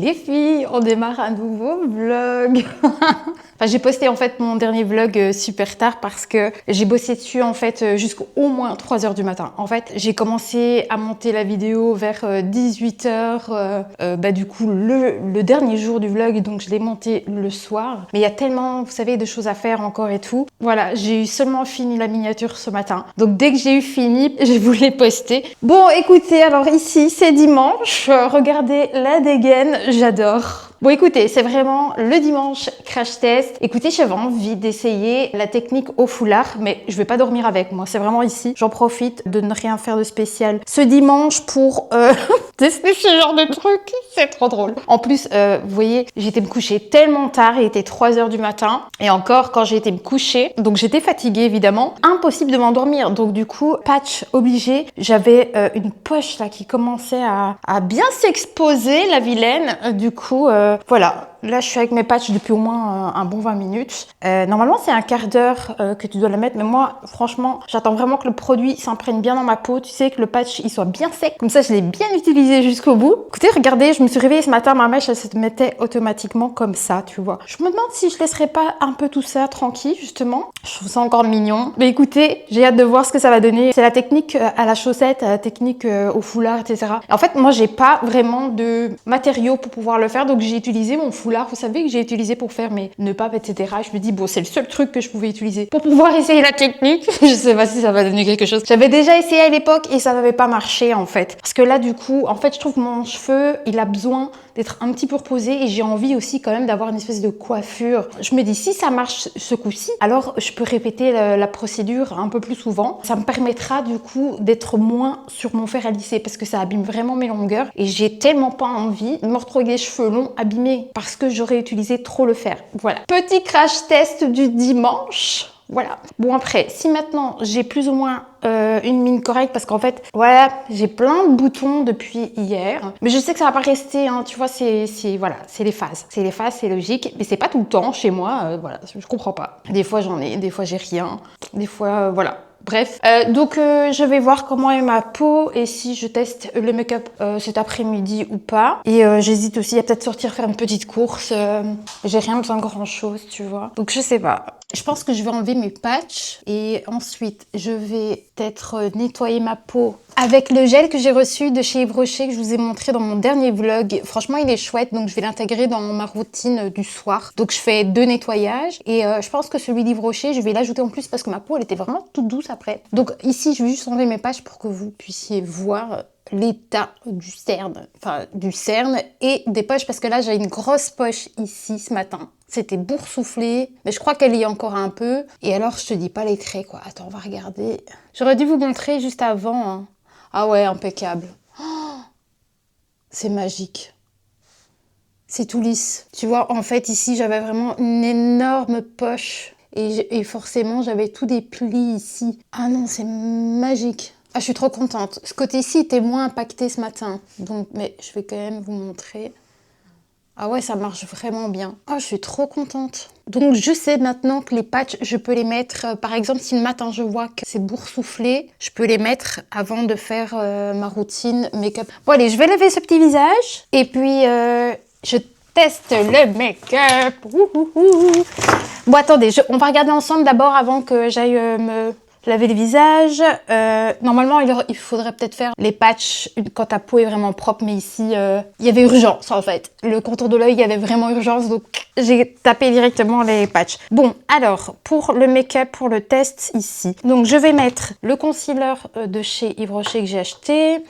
Les filles, on démarre un nouveau vlog. Enfin, j'ai posté en fait mon dernier vlog super tard parce que j'ai bossé dessus en fait jusqu'au moins 3 h du matin. En fait, j'ai commencé à monter la vidéo vers 18 h. Du coup, le dernier jour du vlog, donc je l'ai monté le soir. Mais il y a tellement, vous savez, de choses à faire encore et tout. Voilà, j'ai eu seulement fini la miniature ce matin. Donc dès que j'ai eu fini, je voulais poster. Bon, écoutez, alors ici, c'est dimanche. Regardez la dégaine, j'adore. Bon, écoutez, c'est vraiment le dimanche crash test. Écoutez, j'avais envie d'essayer la technique au foulard, mais je vais pas dormir avec moi. C'est vraiment ici. J'en profite de ne rien faire de spécial ce dimanche pour tester ce genre de truc. C'est trop drôle. En plus, vous voyez, j'étais me coucher tellement tard. Il était 3 h du matin. Et encore, quand j'ai été me coucher, donc j'étais fatiguée évidemment. Impossible de m'endormir. Donc du coup, patch obligé. J'avais une poche là qui commençait à bien s'exposer, la vilaine. Du coup, voilà. Là, je suis avec mes patchs depuis au moins un bon 20 minutes. Normalement, c'est un quart d'heure que tu dois la mettre. Mais moi, franchement, j'attends vraiment que le produit s'imprègne bien dans ma peau. Tu sais, que le patch, il soit bien sec. Comme ça, je l'ai bien utilisé jusqu'au bout. Écoutez, regardez, je me suis réveillée ce matin. Ma mèche, elle se mettait automatiquement comme ça, tu vois. Je me demande si je laisserais pas un peu tout ça tranquille, justement. Je trouve ça encore mignon. Mais écoutez, j'ai hâte de voir ce que ça va donner. C'est la technique à la chaussette, la technique au foulard, etc. Et en fait, moi, j'ai pas vraiment de matériaux pour pouvoir le faire. Donc, j'ai utilisé mon foulard. Vous savez que j'ai utilisé pour faire mes nœuds papes, etc. Je me dis, bon, c'est le seul truc que je pouvais utiliser pour pouvoir essayer la technique. Je sais pas si ça va donner quelque chose. J'avais déjà essayé à l'époque et ça n'avait pas marché, en fait. Parce que là, du coup, en fait, je trouve que mon cheveu, il a besoin d'être un petit peu reposé et j'ai envie aussi quand même d'avoir une espèce de coiffure. Je me dis, si ça marche ce coup-ci, alors je peux répéter la procédure un peu plus souvent. Ça me permettra du coup d'être moins sur mon fer à lisser parce que ça abîme vraiment mes longueurs et j'ai tellement pas envie de me retrouver les cheveux longs abîmés parce que j'aurais utilisé trop le fer. Voilà. Petit crash test du dimanche. Voilà. Bon après, si maintenant j'ai plus ou moins une mine correcte parce qu'en fait, voilà, j'ai plein de boutons depuis hier. Mais je sais que ça va pas rester, hein, tu vois, voilà, c'est les phases. C'est les phases, c'est logique. Mais c'est pas tout le temps chez moi, voilà, je comprends pas. Des fois j'en ai, des fois j'ai rien. Des fois, voilà. Bref, donc je vais voir comment est ma peau et si je teste le make-up cet après-midi ou pas. Et j'hésite aussi à peut-être sortir faire une petite course. J'ai rien besoin de grand-chose, tu vois. Donc je sais pas. Je pense que je vais enlever mes patchs et ensuite je vais peut-être nettoyer ma peau avec le gel que j'ai reçu de chez Yves Rocher que je vous ai montré dans mon dernier vlog. Franchement, il est chouette, donc je vais l'intégrer dans ma routine du soir. Donc je fais 2 nettoyages et je pense que celui d'Yves Rocher, je vais l'ajouter en plus parce que ma peau, elle était vraiment toute douce après. Donc ici, je vais juste enlever mes patchs pour que vous puissiez voir l'état du cerne et des poches parce que là, j'ai une grosse poche ici ce matin. C'était boursouflé, mais je crois qu'elle y est encore un peu. Et alors, je te dis pas les traits, quoi. Attends, on va regarder. J'aurais dû vous montrer juste avant, hein. Ah ouais, impeccable. Oh, c'est magique. C'est tout lisse. Tu vois, en fait, ici, j'avais vraiment une énorme poche. Et forcément, j'avais tous des plis ici. Ah non, c'est magique. Ah, je suis trop contente. Ce côté-ci était moins impacté ce matin. Donc, mais je vais quand même vous montrer. Ah ouais, ça marche vraiment bien. Oh, je suis trop contente. Donc, je sais maintenant que les patchs, je peux les mettre... par exemple, si le matin, je vois que c'est boursouflé, je peux les mettre avant de faire ma routine make-up. Bon, allez, je vais lever ce petit visage. Et puis, je teste le make-up. Bon, attendez, on va regarder ensemble d'abord avant que j'aille me... laver le visage. Normalement, il faudrait peut-être faire les patchs quand ta peau est vraiment propre. Mais ici, il y avait urgence en fait. Le contour de l'œil, il y avait vraiment urgence. Donc, j'ai tapé directement les patchs. Bon, alors, pour le make-up, pour le test ici. Donc, je vais mettre le concealer de chez Yves Rocher que j'ai acheté.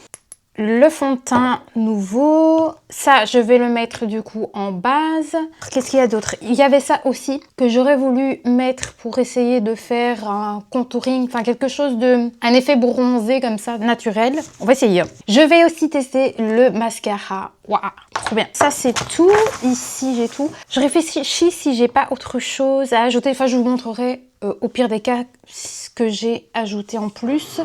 Le fond de teint nouveau, ça je vais le mettre du coup en base. Qu'est-ce qu'il y a d'autre? Il y avait ça aussi que j'aurais voulu mettre pour essayer de faire un contouring, enfin quelque chose de, un effet bronzé comme ça, naturel. On va essayer. Je vais aussi tester le mascara. Waouh, trop bien. Ça c'est tout. Ici j'ai tout. Je réfléchis si j'ai pas autre chose à ajouter. Enfin je vous montrerai au pire des cas ce que j'ai ajouté en plus.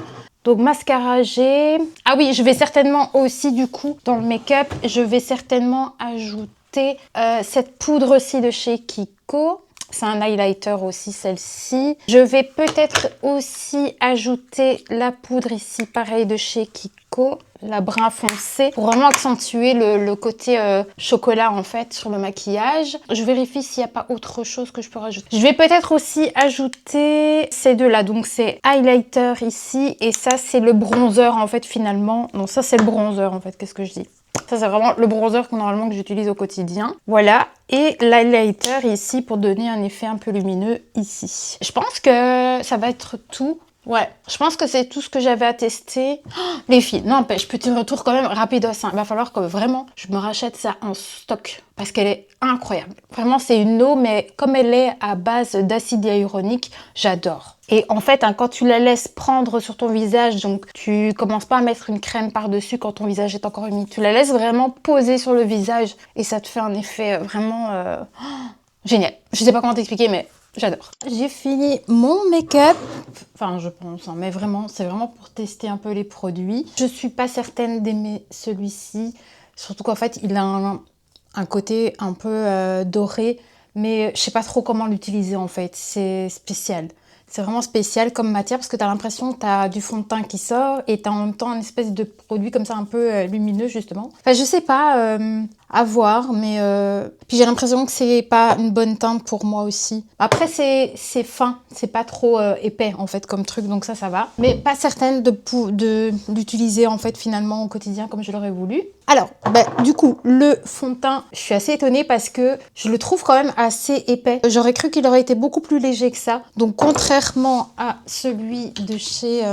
Donc mascara j'ai... Ah oui, je vais certainement aussi du coup dans le make-up, je vais certainement ajouter cette poudre-ci de chez Kiko. C'est un highlighter aussi, celle-ci. Je vais peut-être aussi ajouter la poudre ici, pareil de chez Kiko, la brun foncé, pour vraiment accentuer le côté chocolat en fait sur le maquillage. Je vérifie s'il n'y a pas autre chose que je peux rajouter. Je vais peut-être aussi ajouter ces deux-là. Donc c'est highlighter ici et ça c'est le bronzer en fait finalement. Non, ça c'est le bronzer en fait, qu'est-ce que je dis? Ça, c'est vraiment le bronzer que normalement que j'utilise au quotidien. Voilà. Et l'highlighter ici pour donner un effet un peu lumineux ici. Je pense que ça va être tout. Ouais, je pense que c'est tout ce que j'avais à tester. Oh, les filles, n'empêche, petit retour quand même rapidos. Hein. Il va falloir que vraiment je me rachète ça en stock parce qu'elle est incroyable. Vraiment, c'est une eau, mais comme elle est à base d'acide hyaluronique, j'adore. Et en fait, hein, quand tu la laisses prendre sur ton visage, donc tu commences pas à mettre une crème par-dessus quand ton visage est encore humide. Tu la laisses vraiment poser sur le visage et ça te fait un effet vraiment génial. Je sais pas comment t'expliquer, mais j'adore. J'ai fini mon make-up. Enfin, je pense, hein, mais vraiment, c'est vraiment pour tester un peu les produits. Je suis pas certaine d'aimer celui-ci. Surtout qu'en fait, il a un côté un peu doré. Mais je sais pas trop comment l'utiliser en fait. C'est spécial. C'est vraiment spécial comme matière parce que tu as l'impression que tu as du fond de teint qui sort et tu as en même temps une espèce de produit comme ça un peu lumineux justement. Enfin, je sais pas, à voir, mais puis j'ai l'impression que c'est pas une bonne teinte pour moi aussi. Après, c'est fin, c'est pas trop épais en fait comme truc, donc ça va. Mais pas certaine d'utiliser en fait finalement au quotidien comme je l'aurais voulu. Alors, du coup, le fond de teint, je suis assez étonnée parce que je le trouve quand même assez épais. J'aurais cru qu'il aurait été beaucoup plus léger que ça. Donc, contrairement à celui de chez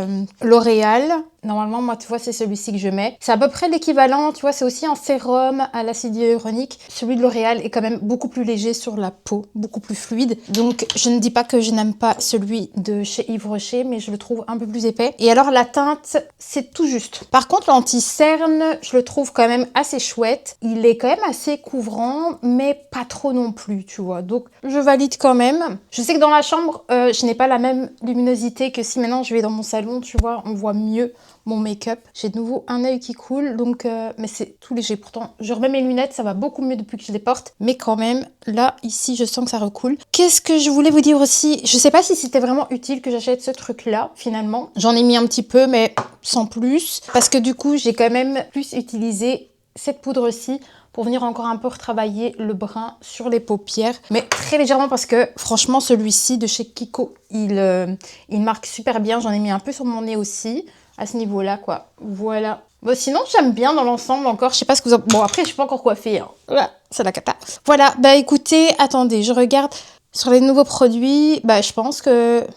L'Oréal, normalement, moi, tu vois, c'est celui-ci que je mets. C'est à peu près l'équivalent, tu vois, c'est aussi un sérum à l'acide hyaluronique. Celui de L'Oréal est quand même beaucoup plus léger sur la peau, beaucoup plus fluide. Donc, je ne dis pas que je n'aime pas celui de chez Yves Rocher, mais je le trouve un peu plus épais. Et alors, la teinte, c'est tout juste. Par contre, l'anti-cerne, je le trouve quand même assez chouette. Il est quand même assez couvrant, mais pas trop non plus, tu vois. Donc, je valide quand même. Je sais que dans la chambre, je n'ai pas la même luminosité que si maintenant je vais dans mon salon, tu vois, on voit mieux mon make-up. J'ai de nouveau un œil qui coule, donc mais c'est tout léger. Pourtant, je remets mes lunettes, ça va beaucoup mieux depuis que je les porte. Mais quand même, là, ici, je sens que ça recoule. Qu'est-ce que je voulais vous dire aussi? Je sais pas si c'était vraiment utile que j'achète ce truc-là, finalement. J'en ai mis un petit peu, mais sans plus. Parce que du coup, j'ai quand même plus utilisé cette poudre-ci pour venir encore un peu retravailler le brun sur les paupières. Mais très légèrement parce que, franchement, celui-ci de chez Kiko, il marque super bien. J'en ai mis un peu sur mon nez aussi. À ce niveau-là, quoi. Voilà. Bon, sinon, j'aime bien dans l'ensemble encore. Je sais pas ce que vous en... Bon, après, je suis pas encore coiffée. Hein. Voilà, c'est la cata. Voilà, écoutez, attendez, je regarde sur les nouveaux produits. Je pense que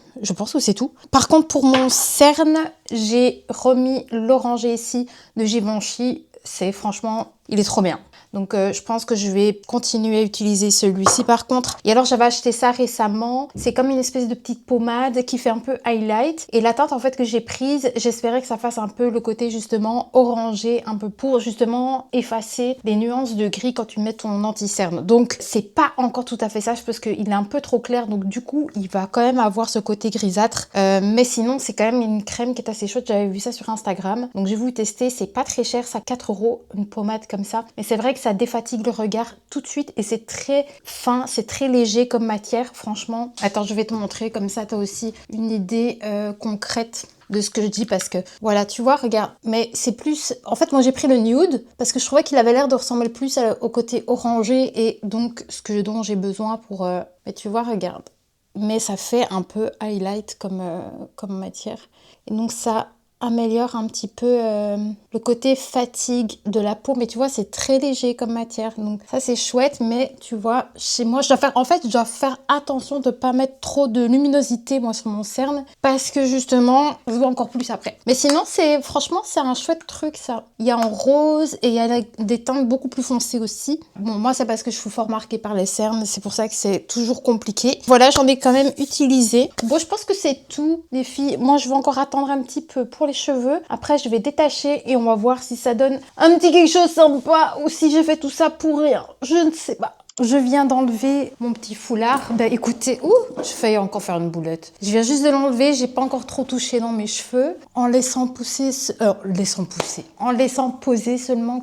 c'est tout. Par contre, pour mon cerne, j'ai remis l'oranger ici de Givenchy. C'est franchement, il est trop bien. Donc, je pense que je vais continuer à utiliser celui-ci par contre. Et alors, j'avais acheté ça récemment. C'est comme une espèce de petite pommade qui fait un peu highlight. Et la teinte en fait que j'ai prise, j'espérais que ça fasse un peu le côté justement orangé, un peu pour justement effacer les nuances de gris quand tu mets ton anti-cerne. Donc, c'est pas encore tout à fait ça parce qu'il est un peu trop clair. Donc, du coup, il va quand même avoir ce côté grisâtre. Mais sinon, c'est quand même une crème qui est assez chouette. J'avais vu ça sur Instagram. Donc, j'ai voulu tester. C'est pas très cher, ça 4 €, une pommade comme ça. Mais c'est vrai que ça défatigue le regard tout de suite et c'est très fin, c'est très léger comme matière, franchement. Attends, je vais te montrer, comme ça tu as aussi une idée concrète de ce que je dis parce que, voilà, tu vois, regarde. Mais c'est plus... En fait, moi j'ai pris le nude parce que je trouvais qu'il avait l'air de ressembler plus au côté orangé et donc dont j'ai besoin pour... Mais tu vois, regarde. Mais ça fait un peu highlight comme matière. Et donc ça améliore un petit peu le côté fatigue de la peau, mais tu vois c'est très léger comme matière, donc ça c'est chouette. Mais tu vois, chez moi je dois faire attention de pas mettre trop de luminosité moi sur mon cerne parce que justement je vois encore plus après. Mais sinon franchement c'est un chouette truc ça. Il y a en rose et il y a des teintes beaucoup plus foncées aussi. Bon, moi c'est parce que je suis fort marquée par les cernes, c'est pour ça que c'est toujours compliqué. Voilà, j'en ai quand même utilisé. Bon, je pense que c'est tout les filles. Moi je vais encore attendre un petit peu pour les cheveux. Après, je vais détacher et on va voir si ça donne un petit quelque chose sympa ou si j'ai fait tout ça pour rien. Je ne sais pas. Je viens d'enlever mon petit foulard. Écoutez, je failli encore faire une boulette. Je viens juste de l'enlever, j'ai pas encore trop touché dans mes cheveux. En laissant poser seulement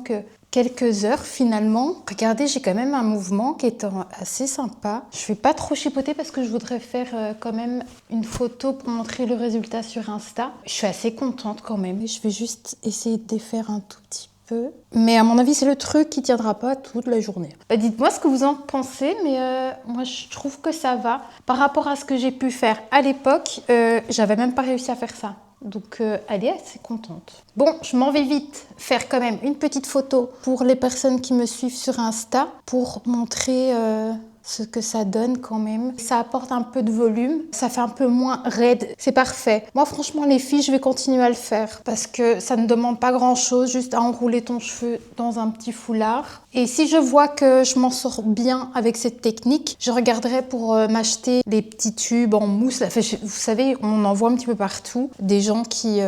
quelques heures finalement. Regardez, j'ai quand même un mouvement qui est assez sympa. Je vais pas trop chipoter parce que je voudrais faire quand même une photo pour montrer le résultat sur Insta. Je suis assez contente quand même. Je vais juste essayer de défaire un tout petit peu. Mais à mon avis, c'est le truc qui tiendra pas toute la journée. Dites-moi ce que vous en pensez, mais moi je trouve que ça va. Par rapport à ce que j'ai pu faire à l'époque, j'avais même pas réussi à faire ça. Donc elle est assez contente. Bon, je m'en vais vite faire quand même une petite photo pour les personnes qui me suivent sur Insta pour montrer ce que ça donne quand même. Ça apporte un peu de volume, ça fait un peu moins raide, c'est parfait. Moi franchement les filles, je vais continuer à le faire parce que ça ne demande pas grand chose, juste à enrouler ton cheveu dans un petit foulard. Et si je vois que je m'en sors bien avec cette technique, je regarderai pour m'acheter les petits tubes en mousse. Enfin, vous savez, on en voit un petit peu partout. Des gens qui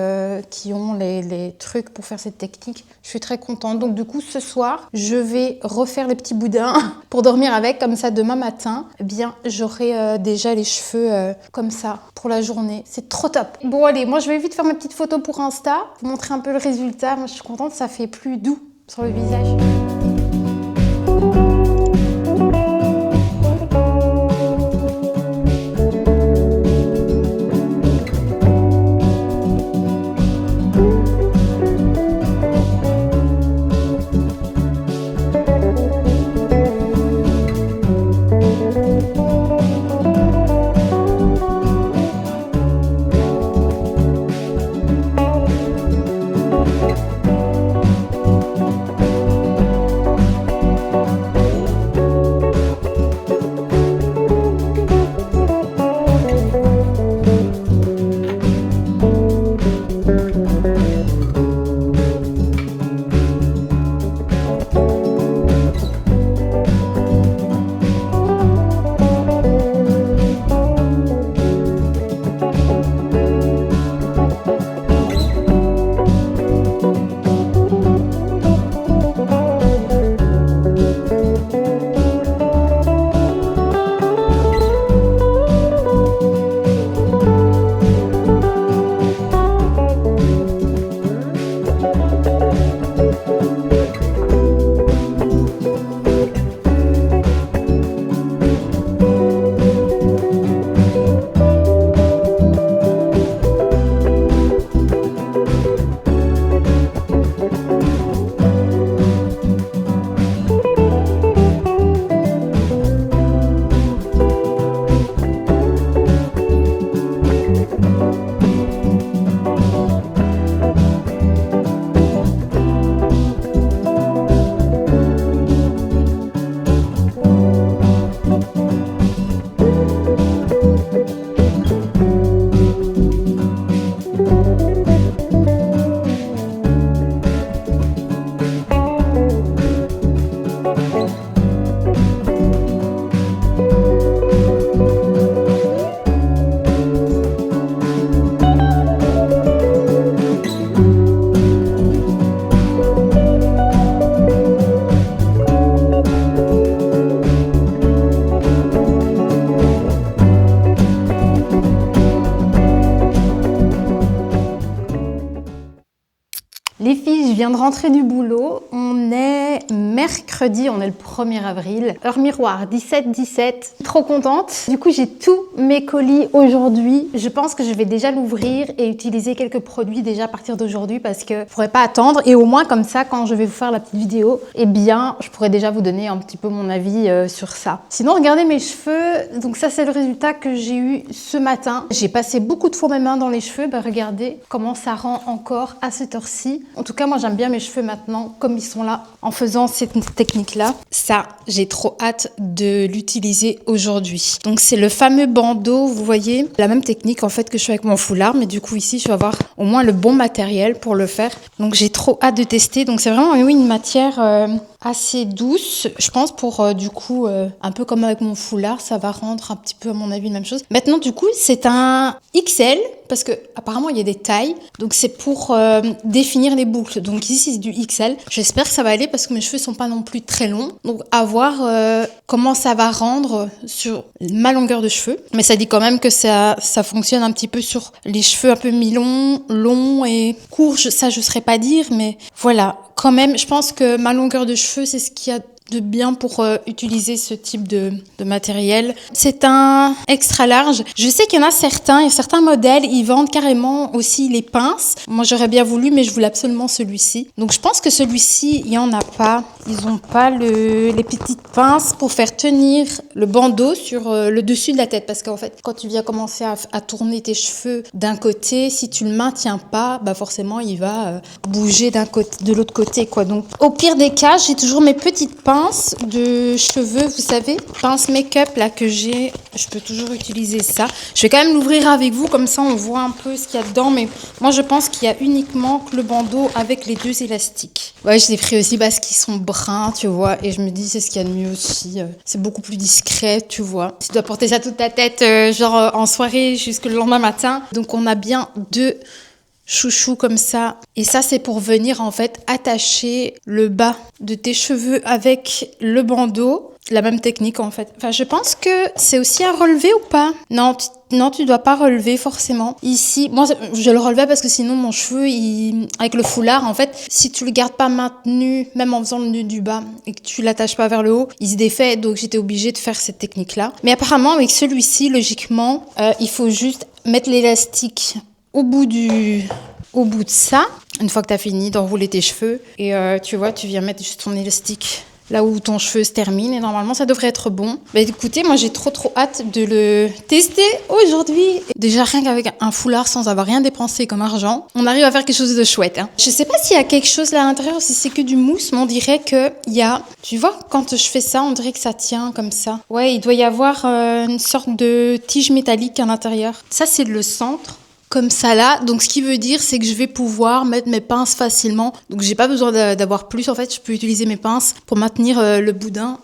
ont les trucs pour faire cette technique. Je suis très contente. Donc du coup, ce soir, je vais refaire les petits boudins pour dormir avec. Comme ça, demain matin, eh bien, j'aurai déjà les cheveux comme ça pour la journée. C'est trop top. Bon, allez, moi, je vais vite faire ma petite photo pour Insta, vous montrer un peu le résultat. Moi, je suis contente, ça fait plus doux sur le visage. Les filles, je viens de rentrer du boulot. On est mercredi, on est le 1er avril. Heure miroir, 17-17. Trop contente. Du coup, j'ai tous mes colis aujourd'hui. Je pense que je vais déjà l'ouvrir et utiliser quelques produits déjà à partir d'aujourd'hui parce que je ne pourrais pas attendre. Et au moins, comme ça, quand je vais vous faire la petite vidéo, eh bien, je pourrais déjà vous donner un petit peu mon avis sur ça. Sinon, regardez mes cheveux. Donc ça, c'est le résultat que j'ai eu ce matin. J'ai passé beaucoup de fois mes mains dans les cheveux. Bah, regardez comment ça rend encore à cette heure-ci. En tout cas, moi, j'aime bien mes cheveux maintenant comme ils sont là en faisant cette technique-là. Ça, j'ai trop hâte de l'utiliser aujourd'hui. Donc, c'est le fameux bandeau, vous voyez, la même technique en fait que je fais avec mon foulard. Mais du coup, ici, je vais avoir au moins le bon matériel pour le faire. Donc, j'ai trop hâte de tester. Donc, c'est vraiment oui, une matière assez douce. Je pense pour du coup, un peu comme avec mon foulard, ça va rendre un petit peu à mon avis la même chose. Maintenant, du coup, c'est un XL parce que apparemment il y a des tailles. Donc, c'est pour définir les boucles. Donc ici, c'est du XL. J'espère que ça va aller parce que mes cheveux sont pas non plus très longs. Donc, à voir comment ça va rendre sur ma longueur de cheveux. Mais ça dit quand même que ça fonctionne un petit peu sur les cheveux un peu mi-longs, longs et courts. Ça, je ne saurais pas dire, mais voilà. Quand même, je pense que ma longueur de cheveux, c'est ce qu'il y a de bien pour utiliser ce type de matériel. C'est un extra large. Je sais qu'il y en a certains modèles, ils vendent carrément aussi les pinces. Moi, j'aurais bien voulu, mais je voulais absolument celui-ci. Donc, je pense que celui-ci, il n'y en a pas. Ils n'ont pas les petites pinces pour faire tenir le bandeau sur le dessus de la tête. Parce qu'en fait, quand tu viens commencer à tourner tes cheveux d'un côté, si tu le maintiens pas, bah forcément, il va bouger de l'autre côté, quoi. Donc, au pire des cas, j'ai toujours mes petites pinces de cheveux, vous savez, pince make-up là que j'ai, je peux toujours utiliser ça. Je vais quand même l'ouvrir avec vous, comme ça on voit un peu ce qu'il y a dedans, mais moi je pense qu'il y a uniquement que le bandeau avec les 2 élastiques. Ouais, je l'ai pris aussi parce qu'ils sont bruns, tu vois, et je me dis c'est ce qu'il y a de mieux aussi, c'est beaucoup plus discret, tu vois. Tu dois porter ça toute ta tête, genre en soirée jusque le lendemain matin, donc on a bien 2 chouchou comme ça. Et ça, c'est pour venir en fait attacher le bas de tes cheveux avec le bandeau. La même technique en fait. Enfin, je pense que c'est aussi à relever ou pas? Non, tu dois pas relever forcément. Ici, moi, je le relevais parce que sinon mon cheveu, avec le foulard, en fait, si tu le gardes pas maintenu, même en faisant le nœud du bas et que tu l'attaches pas vers le haut, il se défait. Donc j'étais obligée de faire cette technique-là. Mais apparemment, avec celui-ci, logiquement, il faut juste mettre l'élastique au bout de ça, une fois que tu as fini d'enrouler tes cheveux. Et tu vois, tu viens mettre juste ton élastique là où ton cheveu se termine. Et normalement, ça devrait être bon. Bah écoutez, moi, j'ai trop hâte de le tester aujourd'hui. Déjà, rien qu'avec un foulard sans avoir rien dépensé comme argent, on arrive à faire quelque chose de chouette. Hein. Je sais pas s'il y a quelque chose là à l'intérieur ou si c'est que du mousse, mais on dirait qu'il y a... Tu vois, quand je fais ça, on dirait que ça tient comme ça. Ouais, il doit y avoir une sorte de tige métallique à l'intérieur. Ça, c'est le centre. Comme ça là, donc ce qui veut dire c'est que je vais pouvoir mettre mes pinces facilement, donc j'ai pas besoin d'avoir plus en fait, je peux utiliser mes pinces pour maintenir le boudin,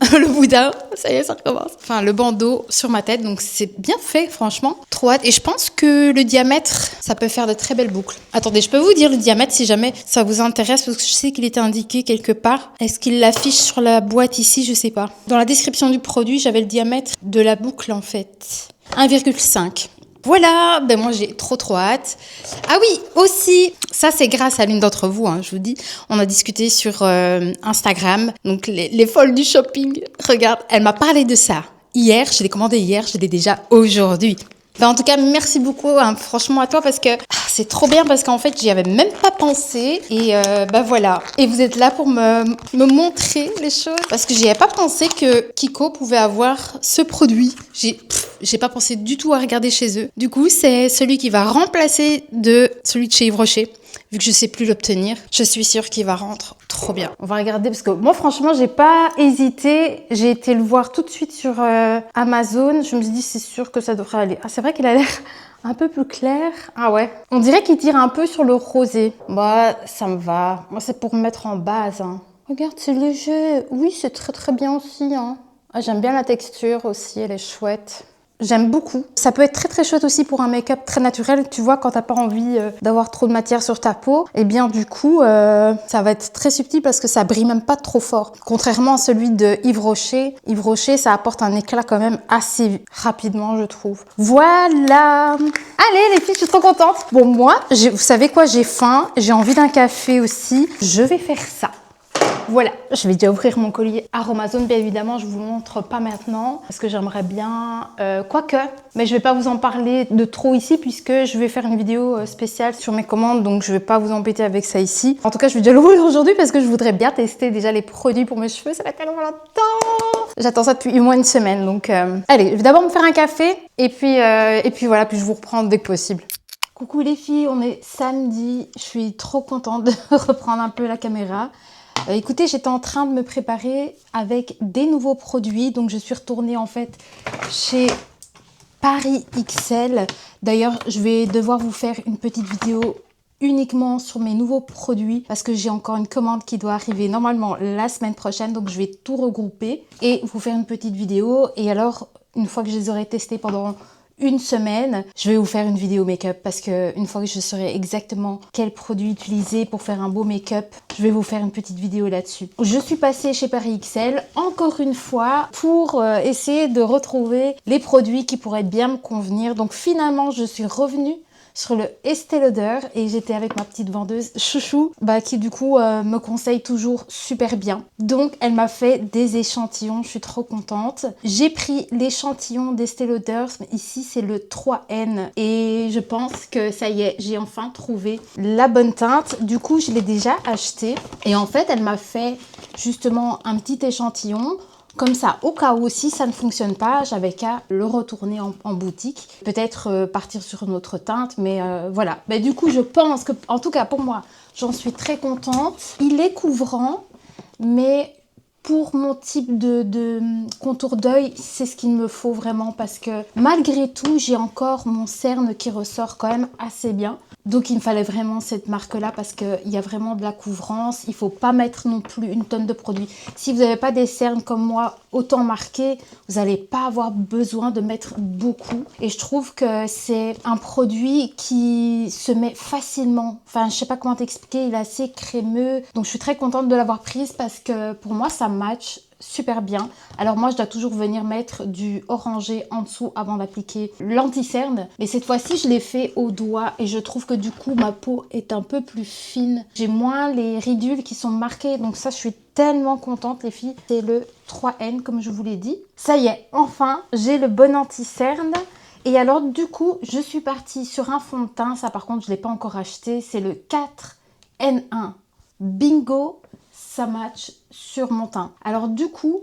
ça y est ça recommence, enfin le bandeau sur ma tête, donc c'est bien fait franchement, trop hâte, et je pense que le diamètre, ça peut faire de très belles boucles. Attendez, je peux vous dire le diamètre si jamais ça vous intéresse, parce que je sais qu'il était indiqué quelque part, est-ce qu'il l'affiche sur la boîte ici, je sais pas. Dans la description du produit, j'avais le diamètre de la boucle en fait, 1,5. Voilà, ben moi j'ai trop hâte. Ah oui, aussi, ça c'est grâce à l'une d'entre vous, hein, je vous dis. On a discuté sur Instagram, donc les folles du shopping. Regarde, elle m'a parlé de ça hier, je l'ai commandé hier, je l'ai déjà aujourd'hui. Ben, en tout cas, merci beaucoup, hein, franchement à toi, parce que c'est trop bien, parce qu'en fait, j'y avais même pas pensé. Et ben voilà. Et vous êtes là pour me montrer les choses, parce que j'y avais pas pensé que Kiko pouvait avoir ce produit. J'ai pas pensé du tout à regarder chez eux. Du coup, c'est celui qui va remplacer celui de chez Yves Rocher. Vu que je sais plus l'obtenir, je suis sûre qu'il va rendre trop bien. On va regarder parce que moi, franchement, j'ai pas hésité. J'ai été le voir tout de suite sur Amazon. Je me suis dit, c'est sûr que ça devrait aller. Ah, c'est vrai qu'il a l'air un peu plus clair. Ah ouais. On dirait qu'il tire un peu sur le rosé. Bah, ça me va. Moi, c'est pour me mettre en base. Hein. Regarde, c'est léger. Oui, c'est très bien aussi. Hein. Ah, j'aime bien la texture aussi. Elle est chouette. J'aime beaucoup. Ça peut être très chouette aussi pour un make-up très naturel. Tu vois, quand t'as pas envie d'avoir trop de matière sur ta peau, et bien du coup, ça va être très subtil parce que ça brille même pas trop fort. Contrairement à celui de Yves Rocher. Yves Rocher, ça apporte un éclat quand même assez rapidement, je trouve. Voilà. Allez les filles, je suis trop contente. Bon, moi, vous savez quoi, j'ai faim. J'ai envie d'un café aussi. Je vais faire ça. Voilà, je vais déjà ouvrir mon collier Aromazone. Bien évidemment, je vous le montre pas maintenant parce que j'aimerais bien, quoique, mais je vais pas vous en parler de trop ici puisque je vais faire une vidéo spéciale sur mes commandes, donc je vais pas vous embêter avec ça ici. En tout cas, je vais déjà l'ouvrir aujourd'hui parce que je voudrais bien tester déjà les produits pour mes cheveux. Ça va tellement longtemps. J'attends ça depuis au moins une semaine, donc allez, je vais d'abord me faire un café et puis voilà, puis je vous reprends dès que possible. Coucou les filles, on est samedi. Je suis trop contente de reprendre un peu la caméra. Écoutez, j'étais en train de me préparer avec des nouveaux produits. Donc, je suis retournée en fait chez Paris XL. D'ailleurs, je vais devoir vous faire une petite vidéo uniquement sur mes nouveaux produits parce que j'ai encore une commande qui doit arriver normalement la semaine prochaine. Donc, je vais tout regrouper et vous faire une petite vidéo. Et alors, une fois que je les aurai testés pendant une semaine, je vais vous faire une vidéo make-up parce que une fois que je saurai exactement quel produit utiliser pour faire un beau make-up, je vais vous faire une petite vidéo là-dessus. Je suis passée chez Paris XL encore une fois pour essayer de retrouver les produits qui pourraient bien me convenir. Donc finalement, je suis revenue sur le Estée Lauder et j'étais avec ma petite vendeuse chouchou qui du coup me conseille toujours super bien. Donc elle m'a fait des échantillons, je suis trop contente. J'ai pris l'échantillon d'Estée Lauder, ici c'est le 3N et je pense que ça y est, j'ai enfin trouvé la bonne teinte. Du coup je l'ai déjà acheté et en fait elle m'a fait justement un petit échantillon. Comme ça, au cas où si ça ne fonctionne pas, j'avais qu'à le retourner en boutique. Peut-être partir sur une autre teinte, mais voilà. Mais du coup, je pense que, en tout cas pour moi, j'en suis très contente. Il est couvrant, mais pour mon type de contour d'œil, c'est ce qu'il me faut vraiment parce que malgré tout, j'ai encore mon cerne qui ressort quand même assez bien. Donc il me fallait vraiment cette marque-là parce qu'il y a vraiment de la couvrance. Il ne faut pas mettre non plus une tonne de produits. Si vous n'avez pas des cernes comme moi autant marquées, vous n'allez pas avoir besoin de mettre beaucoup. Et je trouve que c'est un produit qui se met facilement. Enfin, je ne sais pas comment t'expliquer, il est assez crémeux. Donc je suis très contente de l'avoir prise parce que pour moi, ça match super bien. Alors moi je dois toujours venir mettre du orangé en dessous avant d'appliquer l'anti-cerne, mais cette fois-ci je l'ai fait au doigt et je trouve que du coup ma peau est un peu plus fine, j'ai moins les ridules qui sont marquées, donc ça je suis tellement contente les filles. C'est le 3N comme je vous l'ai dit. Ça y est, enfin j'ai le bon anti-cerne. Et alors du coup je suis partie sur un fond de teint, ça par contre je ne l'ai pas encore acheté, c'est le 4N1 Bingo. Ça match sur mon teint. Alors du coup,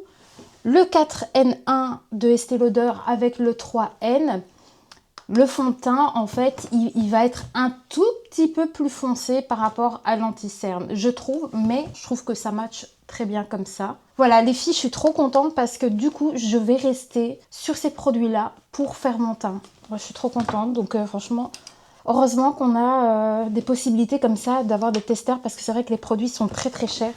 le 4N1 de Estée Lauder avec le 3N, le fond de teint, en fait, il va être un tout petit peu plus foncé par rapport à l'anti-cerne, je trouve, mais je trouve que ça match très bien comme ça. Voilà, les filles, je suis trop contente parce que du coup, je vais rester sur ces produits-là pour faire mon teint. Moi, je suis trop contente, donc franchement... Heureusement qu'on a des possibilités comme ça d'avoir des testeurs parce que c'est vrai que les produits sont très très chers.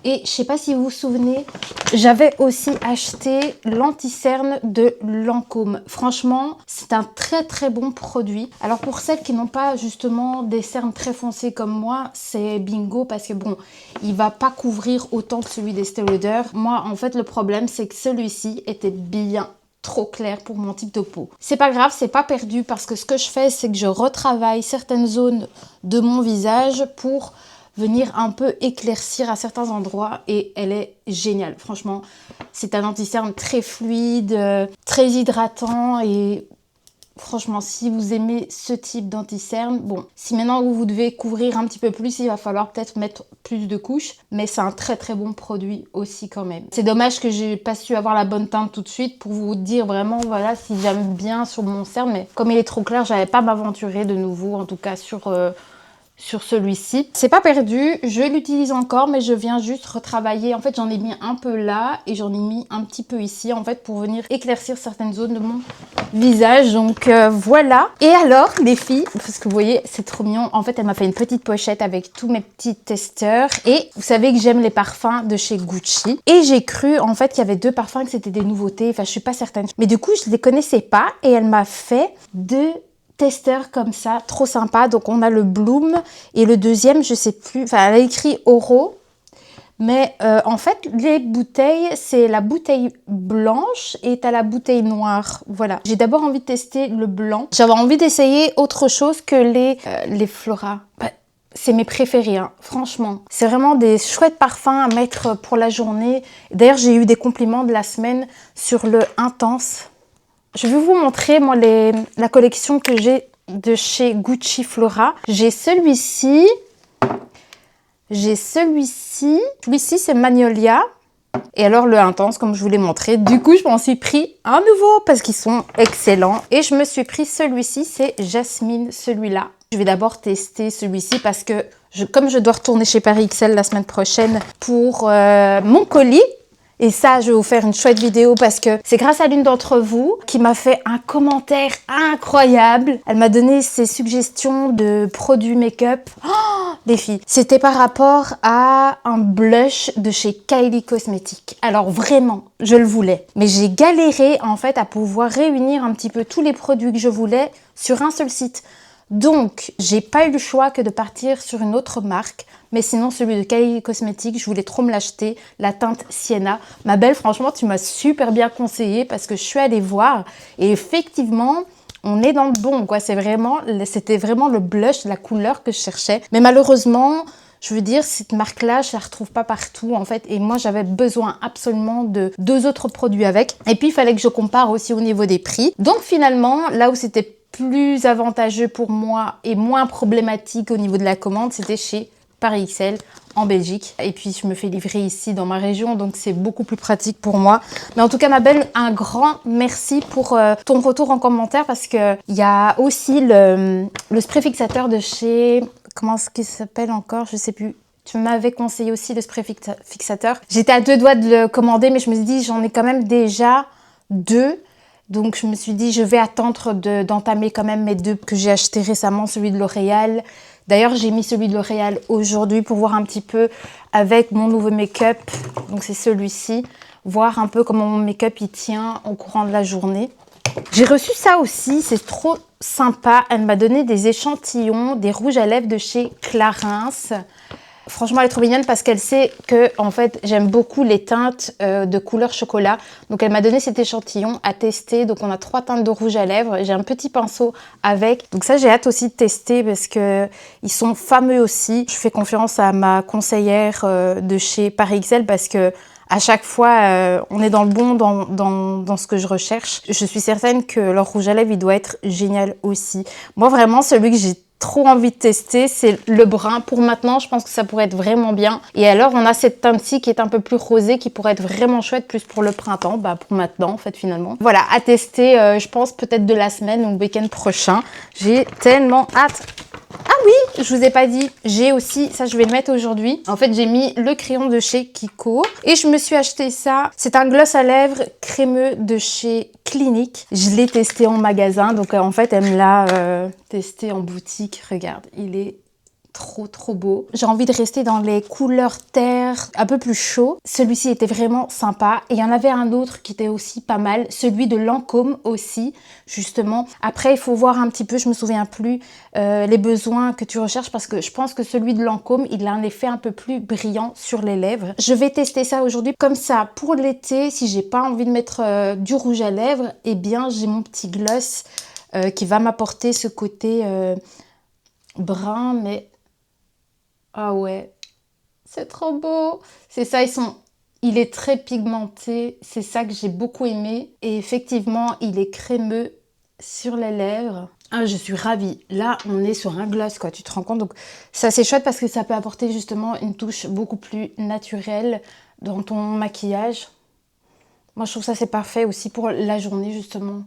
Et je sais pas si vous vous souvenez, j'avais aussi acheté l'anti-cerne de Lancôme. Franchement, c'est un très très bon produit. Alors pour celles qui n'ont pas justement des cernes très foncées comme moi, c'est bingo parce que bon, il va pas couvrir autant que celui d'Estée Lauder. Moi, en fait, le problème, c'est que celui-ci était bien trop clair pour mon type de peau. C'est pas grave, c'est pas perdu parce que ce que je fais, c'est que je retravaille certaines zones de mon visage pour venir un peu éclaircir à certains endroits et elle est géniale. Franchement, c'est un anti-cerne très fluide, très hydratant et franchement, si vous aimez ce type d'anti-cerne, bon, si maintenant vous devez couvrir un petit peu plus, il va falloir peut-être mettre plus de couches, mais c'est un très très bon produit aussi quand même. C'est dommage que j'ai pas su avoir la bonne teinte tout de suite pour vous dire vraiment, voilà, si j'aime bien sur mon cerne, mais comme il est trop clair, j'avais pas m'aventurer de nouveau, en tout cas sur celui-ci. C'est pas perdu, je l'utilise encore, mais je viens juste retravailler. En fait, j'en ai mis un peu là et j'en ai mis un petit peu ici, en fait, pour venir éclaircir certaines zones de mon visage. Donc voilà. Et alors, les filles, parce que vous voyez, c'est trop mignon. En fait, elle m'a fait une petite pochette avec tous mes petits testeurs. Et vous savez que j'aime les parfums de chez Gucci. Et j'ai cru, en fait, qu'il y avait deux parfums, que c'était des nouveautés. Enfin, je suis pas certaine. Mais du coup, je les connaissais pas. Et elle m'a fait deux testeurs comme ça, trop sympa. Donc on a le Bloom et le deuxième, je sais plus, enfin elle a écrit Oro, mais en fait les bouteilles, c'est la bouteille blanche et t'as la bouteille noire. Voilà, j'ai d'abord envie de tester le blanc. J'avais envie d'essayer autre chose que les Flora. C'est mes préférés, hein, franchement. C'est vraiment des chouettes parfums à mettre pour la journée. D'ailleurs, j'ai eu des compliments de la semaine sur le Intense. Je vais vous montrer, moi, la collection que j'ai de chez Gucci Flora. J'ai celui-ci. Celui-ci, c'est Magnolia. Et alors, le Intense, comme je vous l'ai montré. Du coup, je m'en suis pris un nouveau parce qu'ils sont excellents. Et je me suis pris celui-ci, c'est Jasmine, celui-là. Je vais d'abord tester celui-ci parce que, comme je dois retourner chez Paris XL la semaine prochaine pour mon colis, Et ça, je vais vous faire une chouette vidéo parce que c'est grâce à l'une d'entre vous qui m'a fait un commentaire incroyable. Elle m'a donné ses suggestions de produits make-up. Oh, les filles, c'était par rapport à un blush de chez Kylie Cosmetics. Alors vraiment, je le voulais. Mais j'ai galéré en fait à pouvoir réunir un petit peu tous les produits que je voulais sur un seul site. Donc, j'ai pas eu le choix que de partir sur une autre marque. Mais sinon, celui de Kylie Cosmetics, je voulais trop me l'acheter. La teinte Sienna. Ma belle, franchement, tu m'as super bien conseillé parce que je suis allée voir. Et effectivement, on est dans le bon, quoi. C'était vraiment le blush, la couleur que je cherchais. Mais malheureusement, je veux dire, cette marque-là, je la retrouve pas partout, en fait. Et moi, j'avais besoin absolument de 2 autres produits avec. Et puis, il fallait que je compare aussi au niveau des prix. Donc, finalement, là où c'était plus avantageux pour moi et moins problématique au niveau de la commande, c'était chez Paris XL en Belgique. Et puis, je me fais livrer ici dans ma région, donc c'est beaucoup plus pratique pour moi. Mais en tout cas, ma belle, un grand merci pour ton retour en commentaire parce que il y a aussi le spray fixateur de chez... Comment est-ce qu'il s'appelle encore? Je sais plus. Tu m'avais conseillé aussi le spray fixateur. J'étais à 2 doigts de le commander, mais je me suis dit, j'en ai quand même déjà 2. Donc, je me suis dit, je vais attendre d'entamer quand même mes 2 que j'ai acheté récemment, celui de L'Oréal. D'ailleurs, j'ai mis celui de L'Oréal aujourd'hui pour voir un petit peu avec mon nouveau make-up. Donc, c'est celui-ci. Voir un peu comment mon make-up il tient au courant de la journée. J'ai reçu ça aussi, c'est trop sympa. Elle m'a donné des échantillons, des rouges à lèvres de chez Clarins. Franchement, elle est trop mignonne parce qu'elle sait que en fait, j'aime beaucoup les teintes de couleur chocolat. Donc, elle m'a donné cet échantillon à tester. Donc, on a 3 teintes de rouge à lèvres. J'ai un petit pinceau avec. Donc, ça, j'ai hâte aussi de tester parce que ils sont fameux aussi. Je fais confiance à ma conseillère de chez Paris XL parce que à chaque fois, on est dans le bon dans ce que je recherche. Je suis certaine que leur rouge à lèvres, il doit être génial aussi. Moi, vraiment, celui que j'ai trop envie de tester, c'est le brun. Pour maintenant, je pense que ça pourrait être vraiment bien. Et alors, on a cette teinte-ci qui est un peu plus rosée, qui pourrait être vraiment chouette, plus pour le printemps, bah pour maintenant, en fait, finalement. Voilà, à tester, je pense, peut-être de la semaine ou le week-end prochain. J'ai tellement hâte. Ah oui, je vous ai pas dit, j'ai aussi, ça je vais le mettre aujourd'hui. En fait, j'ai mis le crayon de chez Kiko et je me suis acheté ça. C'est un gloss à lèvres crémeux de chez Clinique. Je l'ai testé en magasin, donc en fait, elle me l'a testé en boutique. Regarde, il est trop beau. J'ai envie de rester dans les couleurs terre, un peu plus chaud. Celui-ci était vraiment sympa. Et il y en avait un autre qui était aussi pas mal, celui de Lancôme aussi, justement. Après, il faut voir un petit peu, je me souviens plus, les besoins que tu recherches parce que je pense que celui de Lancôme, il a un effet un peu plus brillant sur les lèvres. Je vais tester ça aujourd'hui. Comme ça, pour l'été, si j'ai pas envie de mettre du rouge à lèvres, eh bien, j'ai mon petit gloss qui va m'apporter ce côté brun, mais ah ouais, c'est trop beau. C'est ça, il est très pigmenté. C'est ça que j'ai beaucoup aimé. Et effectivement, il est crémeux sur les lèvres. Ah, je suis ravie. Là, on est sur un gloss, quoi. Tu te rends compte? Donc, ça, c'est chouette parce que ça peut apporter justement une touche beaucoup plus naturelle dans ton maquillage. Moi, je trouve ça, c'est parfait aussi pour la journée, justement.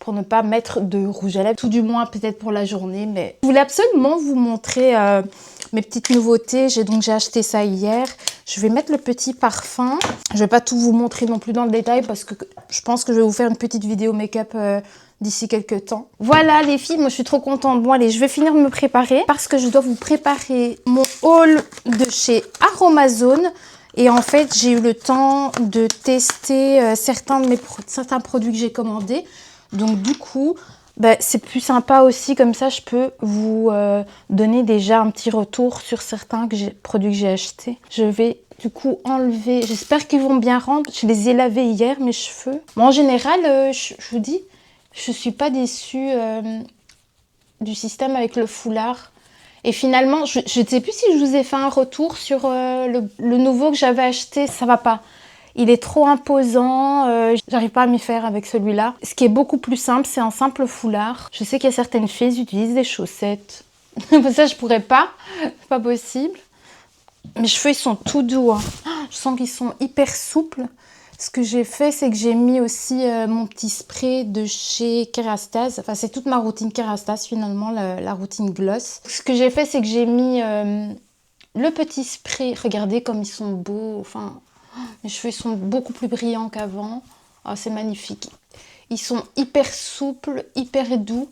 Pour ne pas mettre de rouge à lèvres, tout du moins peut-être pour la journée, mais je voulais absolument vous montrer mes petites nouveautés. J'ai acheté ça hier. Je vais mettre le petit parfum. Je vais pas tout vous montrer non plus dans le détail parce que je pense que je vais vous faire une petite vidéo make-up d'ici quelques temps. Voilà les filles, moi je suis trop contente. Bon allez, je vais finir de me préparer parce que je dois vous préparer mon haul de chez Aromazone. Et en fait, j'ai eu le temps de tester certains produits que j'ai commandés. Donc du coup, bah, c'est plus sympa aussi, comme ça je peux vous donner déjà un petit retour sur certains produits que j'ai achetés. Je vais du coup enlever, j'espère qu'ils vont bien rendre. Je les ai lavés hier, mes cheveux. Bon, en général, je vous dis, je suis pas déçue du système avec le foulard. Et finalement, je ne sais plus si je vous ai fait un retour sur le nouveau que j'avais acheté, ça va pas. Il est trop imposant, j'arrive pas à m'y faire avec celui-là. Ce qui est beaucoup plus simple, c'est un simple foulard. Je sais qu'il y a certaines filles qui utilisent des chaussettes. Ça, je pourrais pas, c'est pas possible. Mes cheveux, ils sont tout doux. Hein. Je sens qu'ils sont hyper souples. Ce que j'ai fait, c'est que j'ai mis aussi mon petit spray de chez Kerastase. Enfin, c'est toute ma routine Kerastase, finalement, la routine gloss. Ce que j'ai fait, c'est que j'ai mis le petit spray. Regardez comme ils sont beaux. Enfin... Mes cheveux sont beaucoup plus brillants qu'avant. Oh, c'est magnifique. Ils sont hyper souples, hyper doux.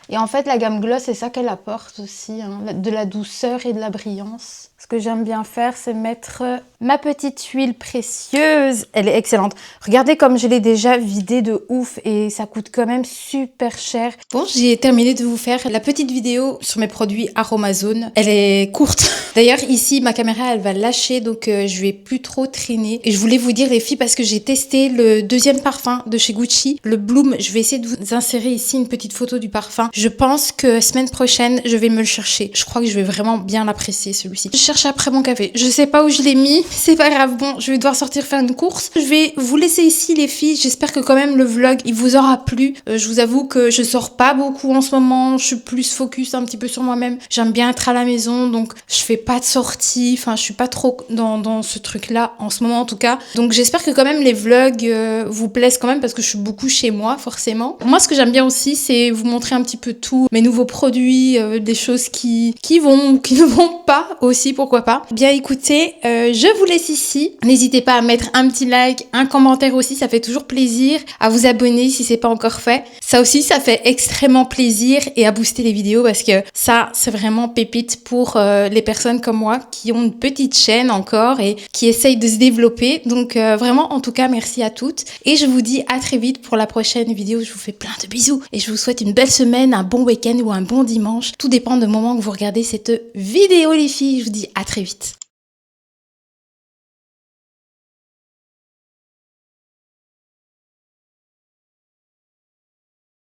Et en fait, la gamme Gloss, c'est ça qu'elle apporte aussi, hein, de la douceur et de la brillance. Ce que j'aime bien faire, c'est mettre ma petite huile précieuse. Elle est excellente. Regardez comme je l'ai déjà vidée de ouf et ça coûte quand même super cher. Bon, j'ai terminé de vous faire la petite vidéo sur mes produits Aromazone. Elle est courte. D'ailleurs, ici, ma caméra, elle va lâcher, donc je vais plus trop traîner. Et je voulais vous dire, les filles, parce que j'ai testé le deuxième parfum de chez Gucci, le Bloom. Je vais essayer de vous insérer ici une petite photo du parfum. Je pense que semaine prochaine, je vais me le chercher. Je crois que je vais vraiment bien l'apprécier, celui-ci. Je cherche après mon café. Je sais pas où je l'ai mis. C'est pas grave. Bon, je vais devoir sortir faire une course. Je vais vous laisser ici, les filles. J'espère que quand même le vlog, il vous aura plu. Je vous avoue que je sors pas beaucoup en ce moment. Je suis plus focus un petit peu sur moi-même. J'aime bien être à la maison, donc je fais pas de sortie. Enfin, je suis pas trop dans ce truc-là en ce moment, en tout cas. Donc, j'espère que quand même les vlogs vous plaisent quand même parce que je suis beaucoup chez moi, forcément. Moi, ce que j'aime bien aussi, c'est vous montrer un petit peu tout, mes nouveaux produits, des choses qui vont ou qui ne vont pas aussi, pourquoi pas. Bien écoutez, je vous laisse ici. N'hésitez pas à mettre un petit like, un commentaire aussi, ça fait toujours plaisir. À vous abonner si c'est pas encore fait. Ça aussi, ça fait extrêmement plaisir et à booster les vidéos parce que ça, c'est vraiment pépite pour les personnes comme moi qui ont une petite chaîne encore et qui essayent de se développer. Donc vraiment, en tout cas, merci à toutes. Et je vous dis à très vite pour la prochaine vidéo. Je vous fais plein de bisous et je vous souhaite une belle semaine, un bon week-end ou un bon dimanche. Tout dépend du moment que vous regardez cette vidéo, les filles. Je vous dis à très vite.